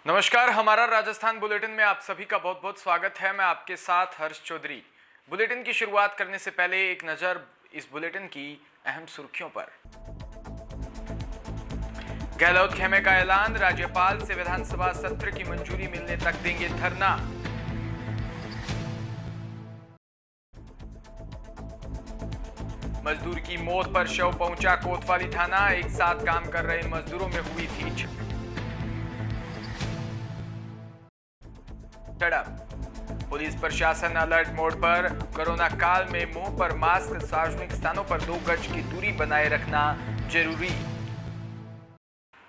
नमस्कार, हमारा राजस्थान बुलेटिन में आप सभी का बहुत बहुत स्वागत है। मैं आपके साथ हर्ष चौधरी। बुलेटिन की शुरुआत करने से पहले एक नजर इस बुलेटिन की अहम सुर्खियों पर। गहलोत खेमे का ऐलान, राज्यपाल से विधानसभा सत्र की मंजूरी मिलने तक देंगे धरना। मजदूर की मौत पर शव पहुंचा कोतवाली थाना, एक साथ काम कर रहे मजदूरों में हुई थी झड़प। पुलिस प्रशासन अलर्ट मोड पर, कोरोना काल में मुंह पर मास्क, सार्वजनिक स्थानों पर 2 गज की दूरी बनाए रखना जरूरी।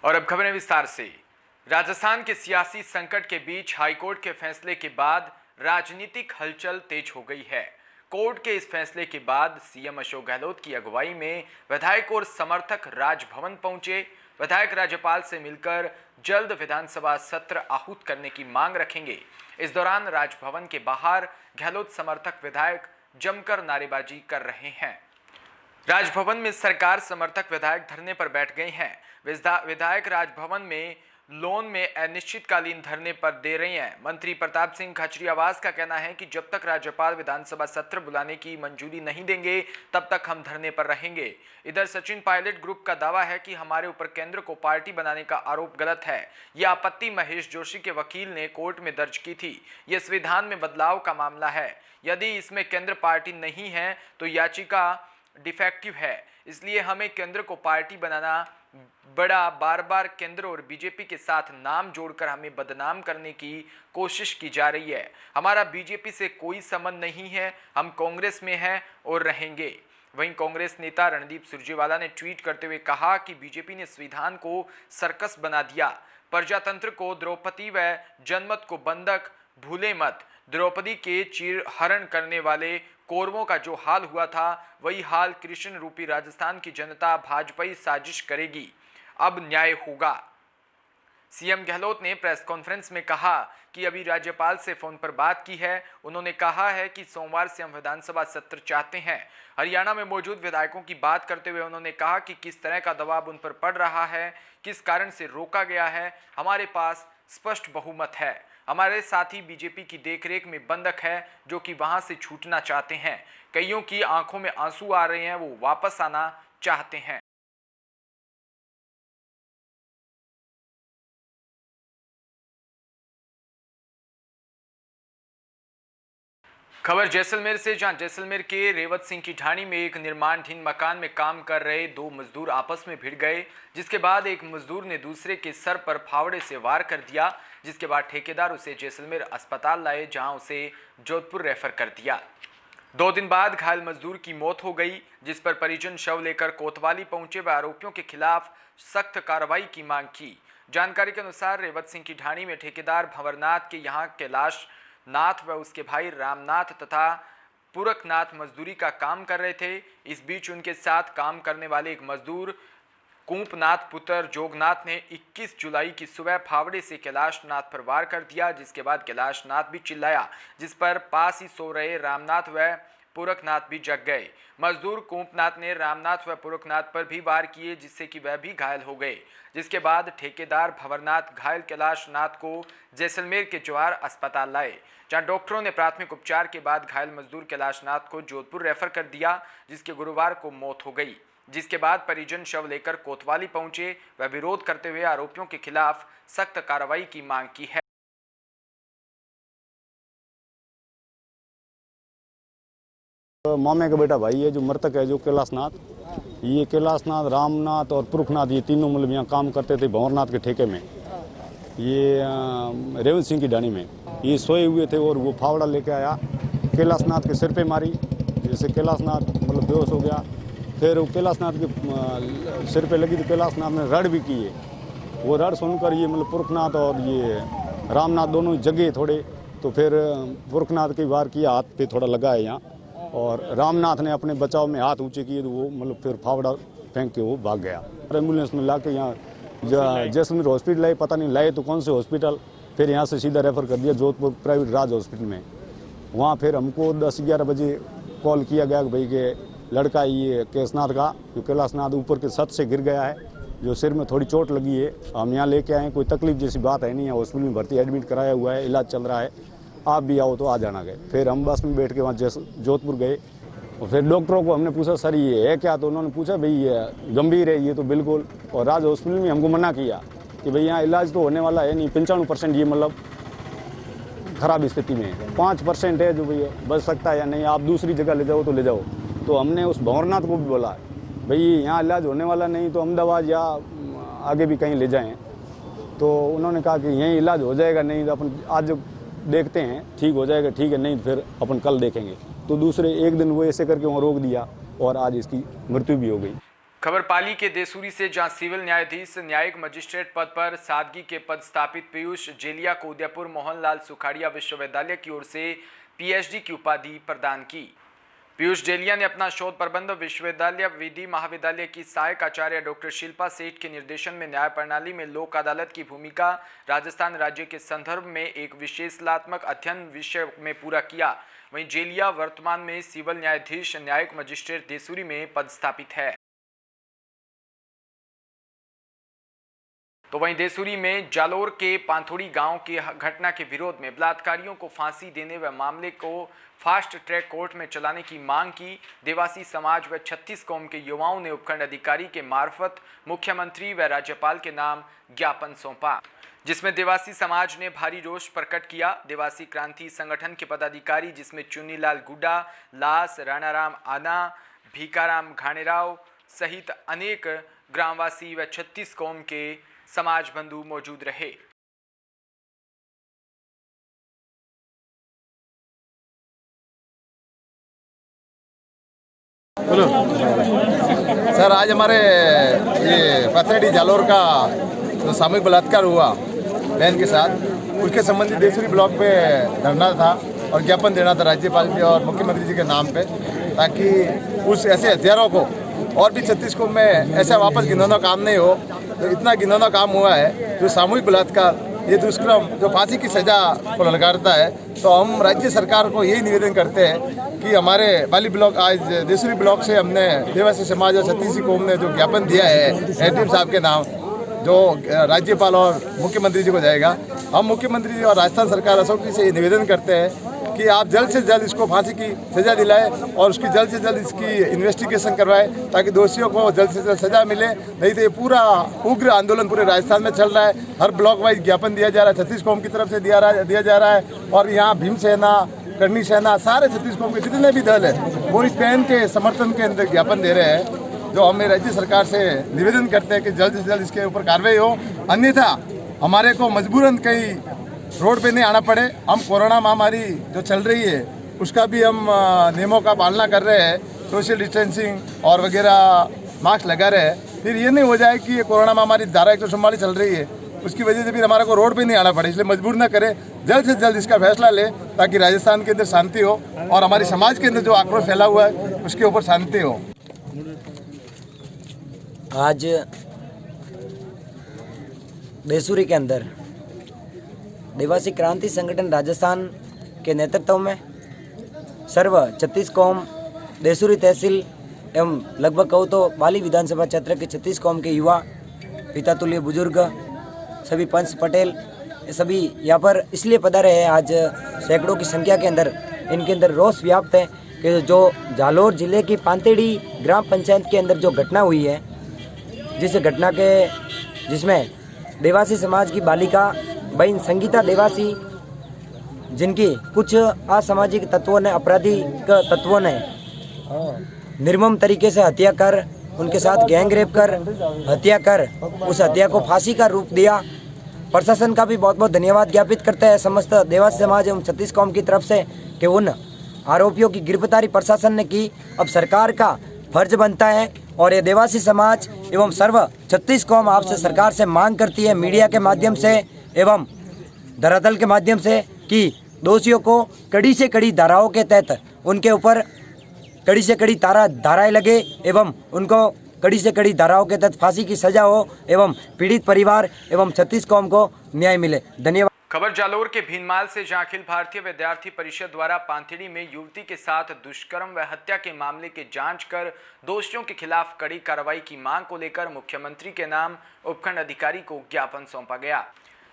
और अब खबरें विस्तार से। राजस्थान के सियासी संकट के बीच हाईकोर्ट के फैसले के बाद राजनीतिक हलचल तेज हो गई है। कोर्ट के इस फैसले के बाद सीएम अशोक गहलोत की अगुवाई में विधायक और समर्थक राजभवन पहुंचे। विधायक राज्यपाल से मिलकर जल्द विधानसभा सत्र आहूत करने की मांग रखेंगे। इस दौरान राजभवन के बाहर गहलोत समर्थक विधायक जमकर नारेबाजी कर रहे हैं। राजभवन में सरकार समर्थक विधायक धरने पर बैठ गए हैं। विधायक राजभवन में लोन में अनिश्चितकालीन धरने पर दे रहे हैं। मंत्री प्रताप सिंह खचरियावास का कहना है कि जब तक राज्यपाल विधानसभा सत्र बुलाने की मंजूरी नहीं देंगे तब तक हम धरने पर रहेंगे। इधर सचिन पायलट ग्रुप का दावा है कि हमारे ऊपर केंद्र को पार्टी बनाने का आरोप गलत है। यह आपत्ति महेश जोशी के वकील ने कोर्ट में दर्ज की थी। यह संविधान में बदलाव का मामला है। यदि इसमें केंद्र पार्टी नहीं है तो याचिका डिफेक्टिव है, इसलिए हमें केंद्र को पार्टी बनाना बड़ा बार बार केंद्र और बीजेपी के साथ नाम जोड़कर हमें बदनाम करने की कोशिश की जा रही है। हमारा बीजेपी से कोई संबंध नहीं है, हम कांग्रेस में हैं और रहेंगे। वहीं कांग्रेस नेता रणदीप सुरजेवाला ने ट्वीट करते हुए कहा कि बीजेपी ने संविधान को सर्कस बना दिया। प्रजातंत्र को द्रौपदी व जनमत को बंधक भूले मत। द्रौपदी के चीरहरण करने वाले कौरवों का जो हाल हुआ था वही हाल कृष्ण रूपी राजस्थान की जनता भाजपाई साजिश करेगी। अब न्याय होगा। सीएम गहलोत ने प्रेस कॉन्फ्रेंस में कहा कि अभी राज्यपाल से फोन पर बात की है। उन्होंने कहा है कि सोमवार से हम विधानसभा सत्र चाहते हैं। हरियाणा में मौजूद विधायकों की बात करते हुए उन्होंने कहा कि किस तरह का दबाव उन पर पड़ रहा है, किस कारण से रोका गया है। हमारे पास स्पष्ट बहुमत है। हमारे साथी बीजेपी की देखरेख में बंधक है जो कि वहां से छूटना चाहते हैं। कईयों की आंखों में आंसू आ रहे हैं, वो वापस आना चाहते हैं। खबर जैसलमेर से, जहां जैसलमेर के रेवत सिंह की ढाणी में एक निर्माणधीन मकान में काम कर रहे 2 मजदूर आपस में भिड़ गए, जिसके बाद एक मजदूर ने दूसरे के सर पर फावड़े से वार कर दिया, जिसके बाद ठेकेदार उसे जैसलमेर अस्पताल लाए, जहां उसे जोधपुर रेफर कर दिया। 2 दिन बाद घायल मजदूर की मौत हो गई, जिस पर परिजन शव लेकर कोतवाली पहुंचे व आरोपियों के खिलाफ सख्त कार्रवाई की मांग की। जानकारी के अनुसार रेवत सिंह की ढाणी में ठेकेदार भंवरनाथ के यहाँ कैलाश नाथ व उसके भाई रामनाथ तथा पुरखनाथ मजदूरी का काम कर रहे थे। इस बीच उनके साथ काम करने वाले एक मजदूर कुंपनाथ पुत्र जोगनाथ ने 21 जुलाई की सुबह फावड़े से कैलाश नाथ पर वार कर दिया, जिसके बाद कैलाश नाथ भी चिल्लाया, जिस पर पास ही सो रहे रामनाथ व पुरखनाथ भी जग गए। मजदूर कुंपनाथ ने रामनाथ व पुरखनाथ पर भी वार किए, जिससे कि वह भी घायल हो गए, जिसके बाद ठेकेदार भंवरनाथ घायल कैलाश नाथ को जैसलमेर के जवाहर अस्पताल लाए, जहां डॉक्टरों ने प्राथमिक उपचार के बाद घायल मजदूर कैलाश नाथ को जोधपुर रेफर कर दिया, जिसके गुरुवार को मौत हो गई। जिसके बाद परिजन शव लेकर कोतवाली पहुंचे व विरोध करते हुए आरोपियों के खिलाफ सख्त कार्रवाई की मांग की है। मामे का बेटा भाई है जो मृतक है, जो कैलाशनाथ, ये कैलाशनाथ, रामनाथ और पुरखनाथ, ये तीनों मतलब यहाँ काम करते थे भंवरनाथ के ठेके में, ये रेवत सिंह की ढाणी में। ये सोए हुए थे और वो फावड़ा लेके आया, कैलाशनाथ के सिर पे मारी, जैसे कैलाशनाथ मतलब बेहोश हो गया। फिर वो कैलाशनाथ के सिर पे लगी तो कैलाशनाथ ने रड़ भी किए। वो रड़ सुनकर ये मतलब पुरखनाथ और ये रामनाथ दोनों जगे थोड़े, तो फिर पुरखनाथ के वार किया, हाथ पे थोड़ा लगा है यहाँ, और रामनाथ ने अपने बचाव में हाथ ऊंचे किए तो वो मतलब फिर फावड़ा फेंक के वो भाग गया। एम्बुलेंस में ला के यहाँ जैसलमेर हॉस्पिटल लाए, पता नहीं लाए तो कौन से हॉस्पिटल, फिर यहाँ से सीधा रेफर कर दिया जोधपुर प्राइवेट राज हॉस्पिटल में। वहाँ फिर हमको 10-11 बजे कॉल किया गया कि भाई के लड़का ये कैलाशनाथ का, जो कैलाशनाथ ऊपर के छत से गिर गया है जो सिर में थोड़ी चोट लगी है। हम यहाँ लेके आए, कोई तकलीफ जैसी बात है नहीं है, हॉस्पिटल में भर्ती एडमिट कराया हुआ है, इलाज चल रहा है। आप भी आओ तो आ जाना गए। फिर हम बस में बैठ के वहाँ जोधपुर गए और फिर डॉक्टरों को हमने पूछा सर ये है क्या, तो उन्होंने पूछा भाई ये गंभीर है ये तो बिल्कुल। और राज हॉस्पिटल में हमको मना किया कि भाई यहाँ इलाज तो होने वाला है नहीं, 95% ये मतलब ख़राब स्थिति में है, 5% है जो भैया बच सकता है या नहीं, आप दूसरी जगह ले जाओ तो ले जाओ। तो हमने उस भंवरनाथ को भी बोला भाई यहाँ इलाज होने वाला नहीं तो अहमदाबाद या आगे भी कहीं ले जाएं। तो उन्होंने कहा कि यहीं इलाज हो जाएगा, नहीं तो अपन आज देखते हैं, ठीक हो जाएगा ठीक है, नहीं तो फिर अपन कल देखेंगे। तो दूसरे एक दिन वो ऐसे करके वहाँ रोक दिया और आज इसकी मृत्यु भी हो गई। खबर पाली के देसूरी से, जहां सिविल न्यायाधीश न्यायिक मजिस्ट्रेट पद पर सादगी के पद स्थापित पीयूष जेलिया को उदयपुर मोहनलाल सुखाड़िया विश्वविद्यालय की ओर से पीएचडी की उपाधि प्रदान की। पीयूष जेलिया ने अपना शोध प्रबंध विश्वविद्यालय विधि महाविद्यालय की सहायक आचार्य डॉक्टर शिल्पा सेठ के निर्देशन में न्याय प्रणाली में लोक अदालत की भूमिका राजस्थान राज्य के संदर्भ में एक विश्लेषणात्मक अध्ययन विषय में पूरा किया। वहीं जेलिया वर्तमान में सिविल न्यायाधीश न्यायिक मजिस्ट्रेट देसूरी में पदस्थापित है। तो वहीं देसूरी में जालोर के पांथोड़ी गांव की घटना के विरोध में बलात्कारियों को फांसी देने व मामले को फास्ट ट्रैक कोर्ट में चलाने की मांग की। देवासी समाज व 36 कौम के युवाओं ने उपखंड अधिकारी के मार्फत मुख्यमंत्री व राज्यपाल के नाम ज्ञापन सौंपा, जिसमें देवासी समाज ने भारी रोष प्रकट किया। देवासी क्रांति संगठन के पदाधिकारी जिसमें चुन्नीलाल गुड्डा, लास, राणाराम आना, भीकाराम घाणेराव सहित अनेक ग्रामवासी व 36 कौम के समाज बंधु मौजूद रहे। सर आज हमारे ये पथरेडी जालोर का जो सामूहिक बलात्कार हुआ बहन के साथ, उसके संबंधित देसूरी ब्लॉक पे धरना था और ज्ञापन देना था राज्यपाल जी और मुख्यमंत्री जी के नाम पे, ताकि उस ऐसे हत्यारों को और भी 36 को में ऐसा वापस गिनौना काम नहीं हो। तो इतना गिनौना काम हुआ है जो सामूहिक बलात्कार, ये दुष्कर्म जो फांसी की सजा को ललकारता है। तो हम राज्य सरकार को यही निवेदन करते हैं कि हमारे पाली ब्लॉक आज देसूरी ब्लॉक से हमने देवासी समाज और 36 कौम ने जो ज्ञापन दिया है एडीएम साहब के नाम, जो राज्यपाल और मुख्यमंत्री जी को जाएगा, हम मुख्यमंत्री जी और राजस्थान सरकार अशोक जी से निवेदन करते हैं कि आप जल्द से जल्द इसको फांसी की सज़ा दिलाए और उसकी जल्द से जल्द इसकी इन्वेस्टिगेशन करवाए ताकि दोषियों को जल्द से जल्द सज़ा मिले। नहीं तो ये पूरा उग्र आंदोलन पूरे राजस्थान में चल रहा है, हर ब्लॉक वाइज ज्ञापन दिया जा रहा है, 36 कौम की तरफ से दिया जा रहा है। और यहाँ भीमसेना, करनी सेना, सारे 36 कौम के जितने भी दल है वो इस बहन के समर्थन के अंदर ज्ञापन दे रहे हैं। जो हम राज्य सरकार से निवेदन करते हैं कि जल्द से जल्द इसके ऊपर कार्रवाई हो, अन्यथा हमारे को मजबूरन कहीं रोड पे नहीं आना पड़े। हम कोरोना महामारी जो चल रही है उसका भी हम नियमों का पालना कर रहे हैं, सोशल डिस्टेंसिंग और वगैरह मास्क लगा रहे हैं। फिर ये नहीं हो जाए कि ये कोरोना महामारी धारा 144 चल रही है, उसकी वजह से फिर हमारे को रोड पे नहीं आना पड़े। इसलिए मजबूर ना करें, जल्द से जल्द इसका फैसला ले ताकि राजस्थान के अंदर शांति हो और हमारे समाज के अंदर जो आक्रोश फैला हुआ है उसके ऊपर शांति हो। आज देसूरी के अंदर देवासी क्रांति संगठन राजस्थान के नेतृत्व में सर्व 36 कौम देसूरी तहसील एवं लगभग कहूँ तो पाली विधानसभा क्षेत्र के 36 कौम के युवा, पिता तुल्य बुजुर्ग, सभी पंच पटेल, सभी यहाँ पर इसलिए पधारे हैं। आज सैकड़ों की संख्या के अंदर इनके अंदर रोष व्याप्त है कि जो जालोर जिले की पांतेड़ी ग्राम पंचायत के अंदर जो घटना हुई है, जिस घटना के जिसमें देवासी समाज की बालिका बहन संगीता देवासी, जिनकी कुछ असामाजिक तत्वों ने, आपराधिक तत्वों ने निर्मम तरीके से हत्या कर, उनके साथ गैंग रेप कर हत्या कर उस हत्या को फांसी का रूप दिया। प्रशासन का भी बहुत बहुत धन्यवाद ज्ञापित करते हैं समस्त देवासी समाज एवं 36 कौम की तरफ से कि उन आरोपियों की गिरफ्तारी प्रशासन ने की। अब सरकार का फर्ज बनता है और ये देवासी समाज एवं सर्व 36 कौम आपसे सरकार से मांग करती है मीडिया के माध्यम से एवं धरातल के माध्यम से कि दोषियों को कड़ी से कड़ी धाराओं के तहत उनके ऊपर कड़ी से कड़ी धाराएं लगे एवं उनको कड़ी से कड़ी धाराओं के तहत फांसी की सजा हो एवं पीड़ित परिवार एवं 36 कौम को न्याय मिले। धन्यवाद। खबर जालोर के भीनमाल से, जहां अखिल भारतीय विद्यार्थी परिषद द्वारा पांथेड़ी में युवती के साथ दुष्कर्म व हत्या के मामले की जांच कर दोषियों के खिलाफ कड़ी कार्रवाई की मांग को लेकर मुख्यमंत्री के नाम उपखंड अधिकारी को ज्ञापन सौंपा गया।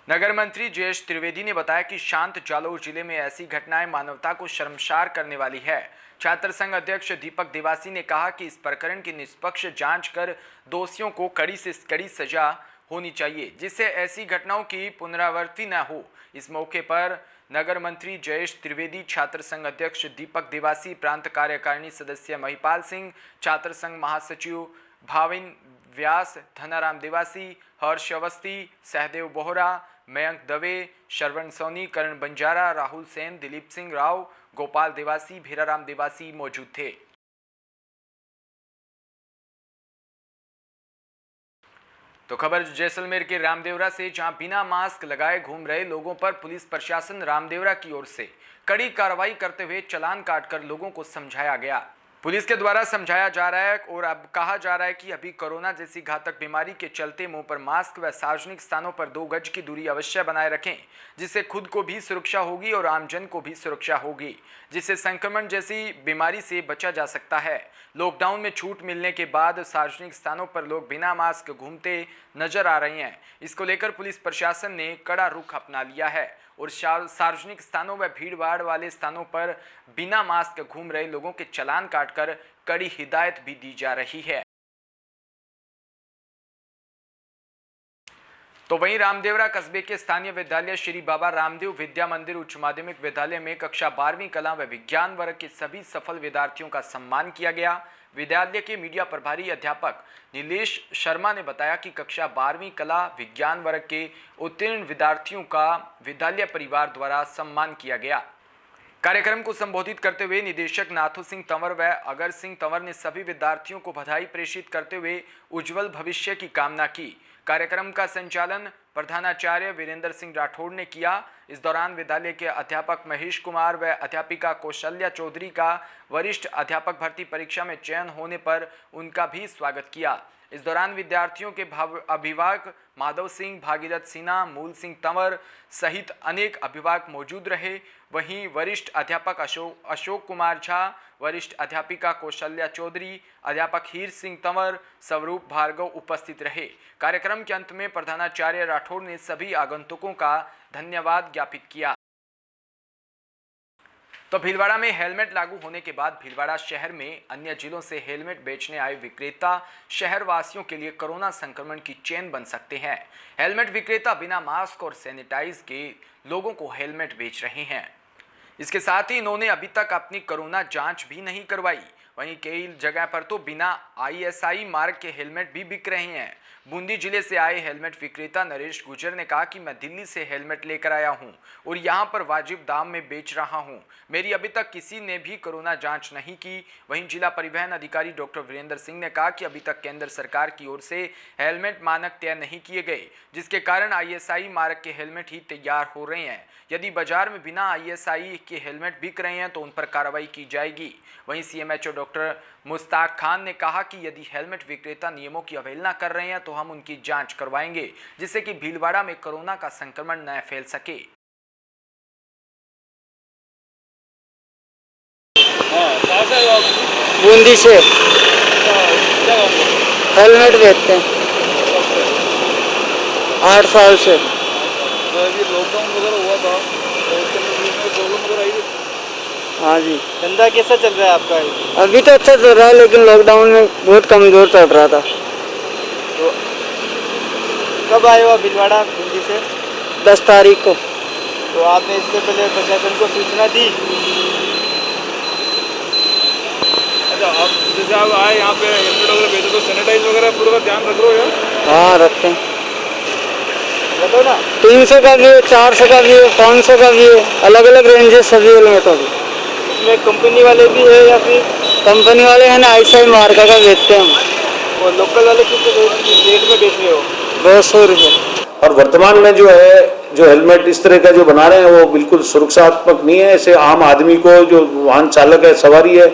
नगर मंत्री जयेश त्रिवेदी ने बताया कि शांत जालोर जिले में ऐसी घटनाएं मानवता को शर्मसार करने वाली है। छात्र संघ अध्यक्ष दीपक देवासी ने कहा कि इस प्रकरण की निष्पक्ष जांच कर दोषियों को कड़ी से कड़ी सजा होनी चाहिए, जिससे ऐसी घटनाओं की पुनरावृत्ति न हो। इस मौके पर नगर मंत्री जयेश त्रिवेदी, छात्र संघ अध्यक्ष दीपक देवासी, प्रांत कार्यकारिणी सदस्य महिपाल सिंह, छात्र संघ महासचिव भाविन व्यास, धनाराम देवासी, हर्ष अवस्थी, सहदेव बोहरा, मयंक दवे, श्रवण सोनी, करण बंजारा, राहुल सेन, दिलीप सिंह राव, गोपाल देवासी, भीराराम देवासी मौजूद थे। तो खबर जैसलमेर के रामदेवरा से, जहां बिना मास्क लगाए घूम रहे लोगों पर पुलिस प्रशासन रामदेवरा की ओर से कड़ी कार्रवाई करते हुए चालान काटकर लोगों को समझाया गया। पुलिस के द्वारा समझाया जा रहा है और अब कहा जा रहा है कि अभी कोरोना जैसी घातक बीमारी के चलते मुंह पर मास्क व सार्वजनिक स्थानों पर 2 गज की दूरी अवश्य बनाए रखें, जिससे खुद को भी सुरक्षा होगी और आमजन को भी सुरक्षा होगी, जिससे संक्रमण जैसी बीमारी से बचा जा सकता है। लॉकडाउन में छूट मिलने के बाद सार्वजनिक स्थानों पर लोग बिना मास्क घूमते नजर आ रहे हैं। इसको लेकर पुलिस प्रशासन ने कड़ा रुख अपना लिया है और सार्वजनिक स्थानों व भीड़भाड़ वाले स्थानों पर बिना मास्क घूम रहे लोगों के चालान काटकर कड़ी हिदायत भी दी जा रही है। तो वहीं रामदेवरा कस्बे के स्थानीय विद्यालय श्री बाबा रामदेव विद्या मंदिर उच्च माध्यमिक विद्यालय में कक्षा 12वीं कला व विज्ञान वर्ग के सभी सफल विद्यार्थियों का सम्मान किया गया। विद्यालय के मीडिया प्रभारी अध्यापक नीलेश शर्मा ने बताया कि कक्षा 12वीं कला विज्ञान वर्ग के उत्तीर्ण विद्यार्थियों का विद्यालय परिवार द्वारा सम्मान किया गया। कार्यक्रम को संबोधित करते हुए निदेशक नाथू सिंह तंवर व अगर सिंह तंवर ने सभी विद्यार्थियों को बधाई प्रेषित करते हुए उज्जवल भविष्य की कामना की। कार्यक्रम का संचालन प्रधानाचार्य वीरेंद्र सिंह राठौड़ ने किया। इस दौरान विद्यालय के अध्यापक महेश कुमार व अध्यापिका कौशल्या चौधरी का वरिष्ठ अध्यापक भर्ती परीक्षा में चयन होने पर उनका भी स्वागत किया। इस दौरान विद्यार्थियों के अभिभावक माधव सिंह, भागीरथ सिन्हा, मूल सिंह तंवर सहित अनेक अभिभावक मौजूद रहे। वहीं वरिष्ठ अध्यापक अशोक कुमार झा, वरिष्ठ अध्यापिका कौशल्या चौधरी, अध्यापक हीर सिंह तंवर, स्वरूप भार्गव उपस्थित रहे। कार्यक्रम के अंत में प्रधानाचार्य राठौड़ ने सभी आगंतुकों का धन्यवाद ज्ञापित किया। तो भीलवाड़ा में हेलमेट लागू होने के बाद भीलवाड़ा शहर में अन्य जिलों से हेलमेट बेचने आए विक्रेता शहर वासियों के लिए कोरोना संक्रमण की चेन बन सकते हैं। हेलमेट विक्रेता बिना मास्क और सैनिटाइज के लोगों को हेलमेट बेच रहे हैं। इसके साथ ही इन्होंने अभी तक अपनी कोरोना जांच भी नहीं करवाई। वहीं कई जगह पर तो बिना ISI मार्क के हेलमेट भी बिक रहे हैं। बूंदी जिले से आए हेलमेट विक्रेता नरेश गुजर ने कहा कि मैं दिल्ली से हेलमेट लेकर आया हूं और यहां पर वाजिब दाम में बेच रहा हूं। मेरी अभी तक किसी ने भी कोरोना जांच नहीं की। वहीं जिला परिवहन अधिकारी डॉक्टर वीरेंद्र सिंह ने कहा कि अभी तक केंद्र सरकार की ओर से हेलमेट मानक तय नहीं किए गए, जिसके कारण ISI मार्क के हेलमेट ही तैयार हो रहे हैं। यदि बाजार में बिना ISI के हेलमेट बिक रहे हैं तो उन पर कार्रवाई की जाएगी। वहीं CMHO डॉक्टर मुश्ताक खान ने कहा कि यदि हेलमेट विक्रेता नियमों की अवहेलना कर रहे हैं तो हम उनकी जांच करवाएंगे, जिससे कि भीलवाड़ा में कोरोना का संक्रमण न फैल सके। बूंदी से हेलमेट बेचते हैं 8 साल से। लॉकडाउन वगैरह हुआ था तो उसके अंदर प्रॉब्लम वगैरह आई थी। हाँ जी। धंधा कैसा चल रहा है आपका? अभी तो अच्छा चल रहा है, लेकिन लॉकडाउन में बहुत कमजोर चल रहा था। तो कब आए हो आप भीलवाड़ा बूंदी से? 10 तारीख को। तो आपने इससे पहले प्रशासन को सूचना दी? अच्छा, आप जैसे आप आए यहाँ पे हेलमेट वगैरह बेचो तो सैनिटाइज वगैरह पूरा ध्यान रख रहे हो? हाँ, रखते हैं। बताओ ना। 300 का भी है, 400 का भी है, 500 का भी है, अलग अलग रेंज है सभी हेलमेटों की। इसमें कंपनी वाले भी है या फिर? कंपनी वाले है ना, ISI मार्क का बेचते हैं हम। और लोकल वाले किस रेट में बेच रहे हो? 200 रुपये। और वर्तमान में जो हेलमेट इस तरह का जो बना रहे हैं वो बिल्कुल सुरक्षात्मक नहीं है। ऐसे आम आदमी को, जो वाहन चालक है, सवारी है,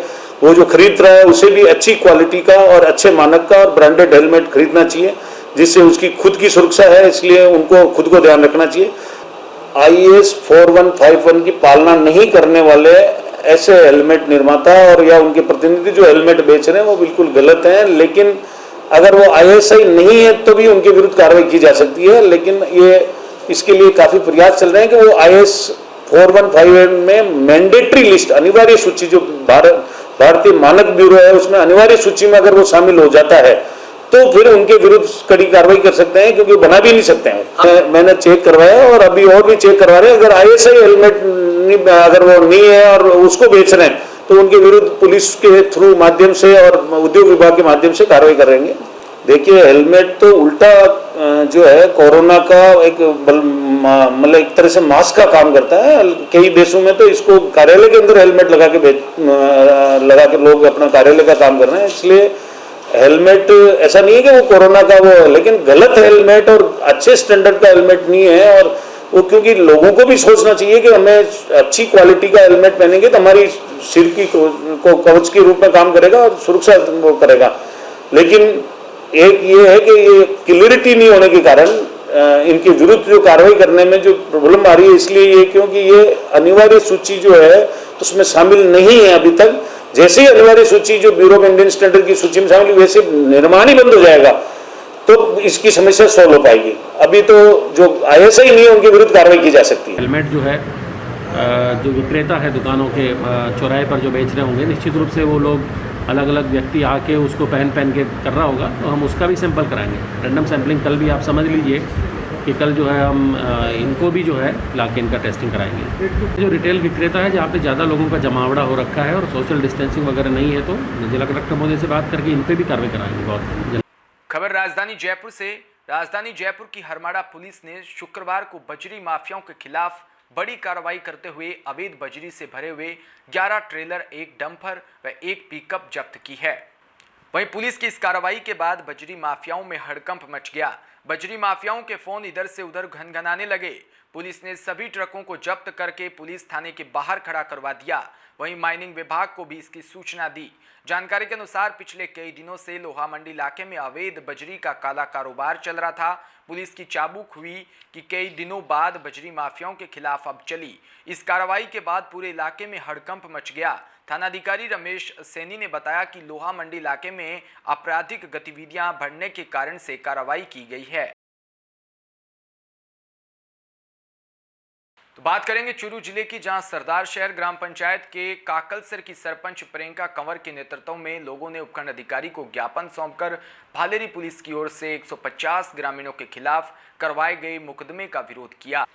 वो जो खरीद रहा है उसे भी अच्छी क्वालिटी का और अच्छे मानक का और ब्रांडेड हेलमेट खरीदना चाहिए, जिससे उसकी खुद की सुरक्षा है, इसलिए उनको खुद को ध्यान रखना चाहिए। IS 4151 की पालना नहीं करने वाले ऐसे हेलमेट निर्माता और या उनके प्रतिनिधि जो हेलमेट बेच रहे हैं वो बिल्कुल गलत हैं। लेकिन अगर वो ISI नहीं है तो भी उनके विरुद्ध कार्रवाई की जा सकती है। लेकिन ये इसके लिए काफी प्रयास चल रहे हैं कि वो IS 4151 में मैंडेटरी लिस्ट, अनिवार्य सूची, जो भारतीय मानक ब्यूरो है उसमें अनिवार्य सूची में अगर वो शामिल हो जाता है तो फिर उनके विरुद्ध कड़ी कार्रवाई कर सकते हैं, क्योंकि बना भी नहीं सकते हैं। मैंने चेक करवाया और अभी और भी चेक करवा रहे हैं। अगर ISI हेलमेट अगर वो नहीं है और उसको बेच रहे हैं तो उनके विरुद्ध पुलिस के थ्रू माध्यम से और उद्योग विभाग के माध्यम से कार्रवाई करेंगे। देखिए, हेलमेट तो उल्टा जो है कोरोना का एक मतलब एक तरह से मास्क का काम करता है। कई देशों में तो इसको कार्यालय के अंदर हेलमेट लगा के लोग अपना कार्यालय का काम कर रहे हैं। इसलिए हेलमेट ऐसा नहीं है कि वो कोरोना का वो, लेकिन गलत हेलमेट और अच्छे स्टैंडर्ड का हेलमेट नहीं है। और वो क्योंकि लोगों को भी सोचना चाहिए कि हमें अच्छी क्वालिटी का हेलमेट पहनेंगे तो हमारी सिर की को कवच के रूप में काम करेगा और सुरक्षा वो करेगा। लेकिन एक ये है कि ये क्लियरिटी नहीं होने के कारण इनके विरुद्ध जो कार्रवाई करने में जो प्रॉब्लम आ रही है, इसलिए ये क्योंकि ये अनिवार्य सूची जो है तो उसमें शामिल नहीं है अभी तक। जैसे ही अनिवार्य सूची जो ब्यूरो ऑफ इंडियन स्टैंडर्ड की सूची में शामिल, वैसे निर्माण ही बंद हो जाएगा तो इसकी समस्या सॉल्व हो पाएगी। अभी तो जो ISI नहीं है उनके विरुद्ध कार्रवाई की जा सकती है। हेलमेट जो है जो विक्रेता है दुकानों के चौराहे पर जो बेच रहे होंगे, निश्चित रूप से वो लोग अलग अलग व्यक्ति आके उसको पहन के कर रहा होगा, तो हम उसका भी सैंपल कराएंगे। रैंडम सैंपलिंग कल भी आप समझ लीजिए कि कल जो है हम इनको भी जो है लाके इनका टेस्टिंग कराएंगे। जो रिटेल विक्रेता है जहाँ पे ज़्यादा लोगों का जमावड़ा हो रखा है और सोशल डिस्टेंसिंग वगैरह नहीं है, तो जिला कलेक्टर महोदय से बात करके इन पर भी कार्रवाई कराएंगे बहुत जल्द। खबर राजधानी जयपुर से। राजधानी जयपुर की हरमाड़ा पुलिस ने शुक्रवार को बजरी माफियाओं के खिलाफ बड़ी कार्रवाई करते हुए अवैध बजरी से भरे हुए 11 ट्रेलर, एक डंपर व एक पिकअप जब्त की है। वहीं पुलिस की इस कार्रवाई के बाद बजरी माफियाओं में हड़कंप मच गया। बजरी माफियाओं के फोन इधर से उधर घनघनाने लगे। पुलिस ने सभी ट्रकों को जब्त करके पुलिस थाने के बाहर खड़ा करवा दिया। वहीं माइनिंग विभाग को भी इसकी सूचना दी। जानकारी के अनुसार पिछले कई दिनों से लोहा मंडी इलाके में अवैध बजरी का काला कारोबार चल रहा था। पुलिस की चाबुक हुई कि कई दिनों बाद बजरी माफियाओं के खिलाफ अब चली। इस कार्रवाई के बाद पूरे इलाके में हड़कंप मच गया। थानाधिकारी रमेश सैनी ने बताया कि लोहा मंडी इलाके में आपराधिक गतिविधियां बढ़ने के कारण से कार्रवाई की गई है। तो बात करेंगे चूरू जिले की, जहां सरदार शहर ग्राम पंचायत के काकलसर की सरपंच प्रियंका कंवर के नेतृत्व में लोगों ने उपखंड अधिकारी को ज्ञापन सौंपकर भालेरी पुलिस की ओर से 150 ग्रामीणों के खिलाफ करवाए गए मुकदमे का विरोध किया।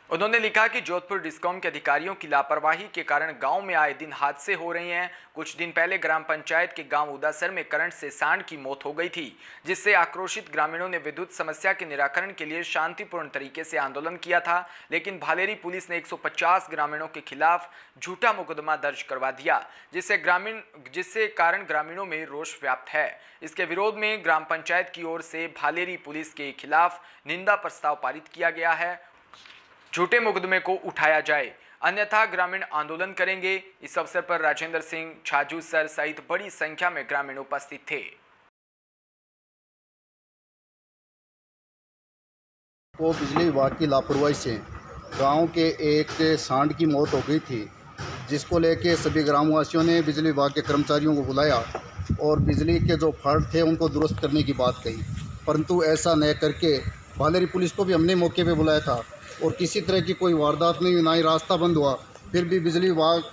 उन्होंने लिखा कि जोधपुर डिस्कॉम के अधिकारियों की लापरवाही के कारण गांव में आए दिन हादसे हो रहे हैं। कुछ दिन पहले ग्राम पंचायत के गांव उदासर में करंट से सांड की मौत हो गई थी, जिससे आक्रोशित ग्रामीणों ने विद्युत समस्या के निराकरण के लिए शांतिपूर्ण तरीके से आंदोलन किया था। लेकिन भालेरी पुलिस ने 150 ग्रामीणों के खिलाफ झूठा मुकदमा दर्ज करवा दिया, जिससे कारण ग्रामीणों में रोष व्याप्त है। इसके विरोध में ग्राम पंचायत की ओर से भालेरी पुलिस के खिलाफ निंदा प्रस्ताव पारित किया गया है। झूठे मुकदमे को उठाया जाए, अन्यथा ग्रामीण आंदोलन करेंगे। इस अवसर पर राजेंद्र सिंह, छाजू सर सहित बड़ी संख्या में ग्रामीण उपस्थित थे। को बिजली विभाग की लापरवाही से गांव के एक सांड की मौत हो गई थी, जिसको लेके सभी ग्रामवासियों ने बिजली विभाग के कर्मचारियों को बुलाया और बिजली के जो फॉल्ट थे उनको दुरुस्त करने की बात कही। परंतु ऐसा न करके भालेरी पुलिस को भी हमने मौके पे बुलाया था और किसी तरह की कोई वारदात नहीं हुई, ना ही रास्ता बंद हुआ। फिर भी बिजली विभाग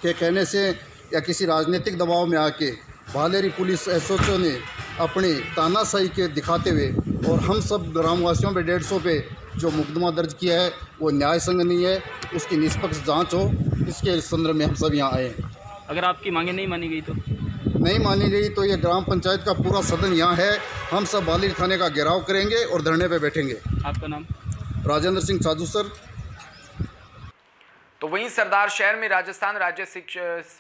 के कहने से या किसी राजनीतिक दबाव में आके भालेरी पुलिस एसओ ने अपनी तानाशाही के दिखाते हुए और हम सब ग्रामवासियों पे 150 पे जो मुकदमा दर्ज किया है वो न्याय संग नहीं है, उसकी निष्पक्ष जांच हो, इसके संदर्भ में हम सब यहाँ आए हैं। अगर आपकी मांगे नहीं मानी गई तो नहीं मानी गई तो ये ग्राम पंचायत का पूरा सदन यहाँ है, हम सब भालेरी थाने का घेराव करेंगे और धरने पे बैठेंगे। आपका नाम? राजेंद्र सिंह, छाजू सर। तो वहीं सरदार शहर में राजस्थान राज्य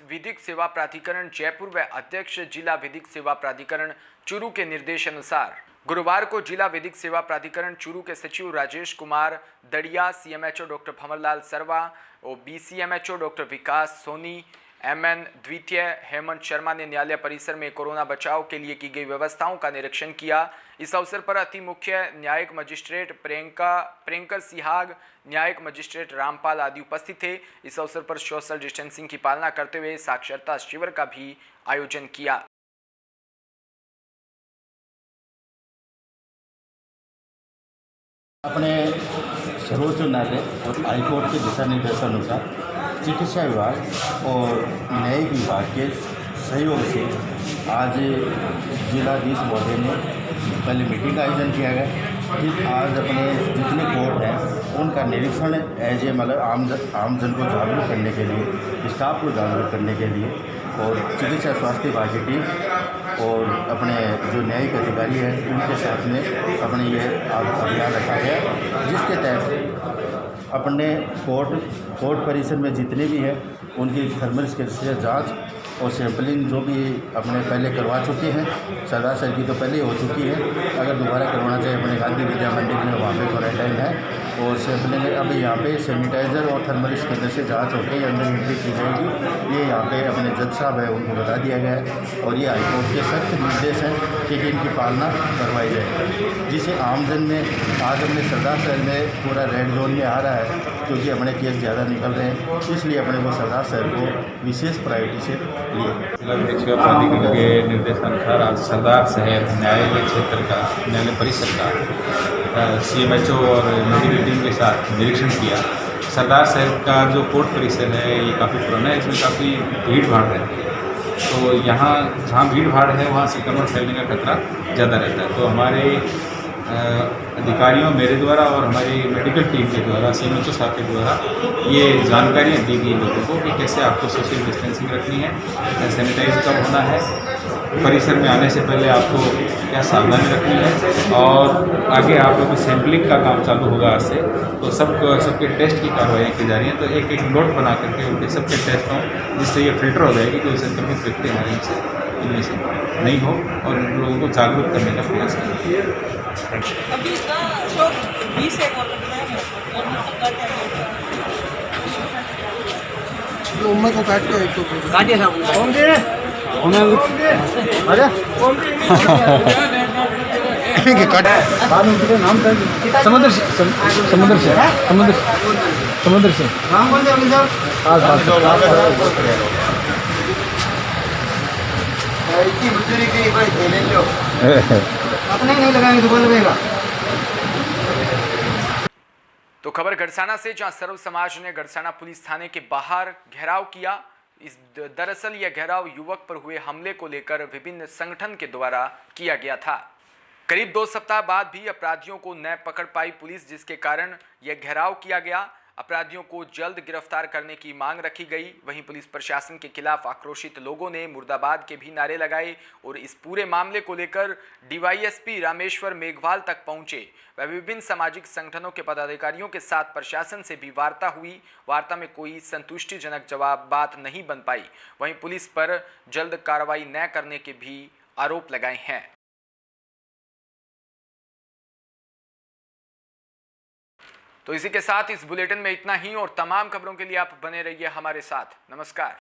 विधिक सेवा प्राधिकरण जयपुर व अध्यक्ष जिला विधिक सेवा प्राधिकरण चूरू के निर्देश अनुसार गुरुवार को जिला विधिक सेवा प्राधिकरण चूरू के सचिव राजेश कुमार दड़िया, CMHO डॉक्टर भंवरलाल सरवा और BCMHO डॉक्टर विकास सोनी, MN द्वितीय हेमंत शर्मा ने न्यायालय परिसर में कोरोना बचाव के लिए की गई व्यवस्थाओं का निरीक्षण किया। इस अवसर पर अति मुख्य न्यायिक मजिस्ट्रेट प्रियंकर सिहाग, न्यायिक मजिस्ट्रेट रामपाल आदि उपस्थित थे। इस अवसर पर सोशल डिस्टेंसिंग की पालना करते हुए साक्षरता शिविर का भी आयोजन किया। अपने सर्वोच्च न्यायालय और हाईकोर्ट के दिशा निर्देशानुसार चिकित्सा विभाग और न्यायिक विभाग के सहयोग से आज जिलाधीश महोदय ने पहले मीटिंग का आयोजन किया गया। फिर आज अपने जितने कोर्ट हैं उनका निरीक्षण एज ए मतलब आमजन को जागरूक करने के लिए, स्टाफ को जागरूक करने के लिए और चिकित्सा स्वास्थ्य विभाग की टीम और अपने जो न्यायिक अधिकारी हैं उनके साथ में अपने ये अभियान रखा गया, जिसके तहत अपने कोर्ट परिसर में जितने भी हैं उनकी थर्मल स्कैन जांच और सैंपलिंग जो भी अपने पहले करवा चुके हैं, सरदार साहब की तो पहले हो चुकी है, अगर दोबारा करवाना चाहिए अपने गांधी विद्या मंदिर में वहाँ पे क्वारंटाइन है और सैंपलिंग अब यहाँ पे सैनिटाइज़र और थर्मल स्कैनर से जांच होकर ही अंदर एंट्री की जाएगी। ये यहाँ पे अपने जज साहब है उनको बता दिया गया है और ये हाईकोर्ट के सख्त निर्देश हैं कि इनकी पालना करवाई जाए, जिसे आमजन में आज अपने सरदार शहर में पूरा रेड जोन में आ रहा है क्योंकि अपने केस ज़्यादा निकल रहे हैं, इसलिए अपने को सरदार शहर को विशेष प्रायोरिटी से लिए। जिला प्राधिकरण के निर्देशानुसार आज सरदार शहर न्यायालय क्षेत्र का न्यायालय परिसर का CMHO और मेडिकल टीम के साथ निरीक्षण किया। सरदार शहर का जो कोर्ट परिसर है ये काफ़ी पुराना है, इसमें काफ़ी भीड़ भाड़ रहती है, तो यहाँ जहाँ भीड़ भाड़ है वहाँ संक्रमण फैलने का खतरा ज़्यादा रहता है। तो हमारे अधिकारियों मेरे द्वारा और हमारी मेडिकल टीम के द्वारा CMHO साहब के द्वारा ये जानकारियाँ दी गई लोगों को कि कैसे आपको सोशल डिस्टेंसिंग रखनी है, सैनिटाइज कब होना है, परिसर में आने से पहले आपको क्या सावधानी रखनी है और आगे आप लोग सैंपलिंग का काम चालू होगा आज से, तो सबके टेस्ट की कार्रवाई की जा रही है। तो एक एक नोट बना करके उनके सबके टेस्ट हों, जिससे ये फिल्टर हो जाएगी कोई संक्रमित व्यक्ति हमारे इनमें से नहीं हो और उन लोगों को जागरूक करने का प्रयास करें। को काट के समुद्र से अपने नहीं लगाएंगे तो बोल लगेगा। तो खबर गड़साना से, जहां सर्व समाज ने गड़साना पुलिस थाने के बाहर घेराव किया। दरअसल यह घेराव युवक पर हुए हमले को लेकर विभिन्न संगठन के द्वारा किया गया था। करीब 2 सप्ताह बाद भी अपराधियों को न पकड़ पाई पुलिस, जिसके कारण यह घेराव किया गया। अपराधियों को जल्द गिरफ्तार करने की मांग रखी गई। वहीं पुलिस प्रशासन के खिलाफ आक्रोशित लोगों ने मुर्दाबाद के भी नारे लगाए और इस पूरे मामले को लेकर DYSP रामेश्वर मेघवाल तक पहुंचे। वह विभिन्न सामाजिक संगठनों के पदाधिकारियों के साथ प्रशासन से भी वार्ता हुई। वार्ता में कोई संतुष्टिजनक बात नहीं बन पाई। वहीं पुलिस पर जल्द कार्रवाई न करने के भी आरोप लगाए हैं। तो इसी के साथ इस बुलेटिन में इतना ही और तमाम खबरों के लिए आप बने रहिए हमारे साथ। नमस्कार।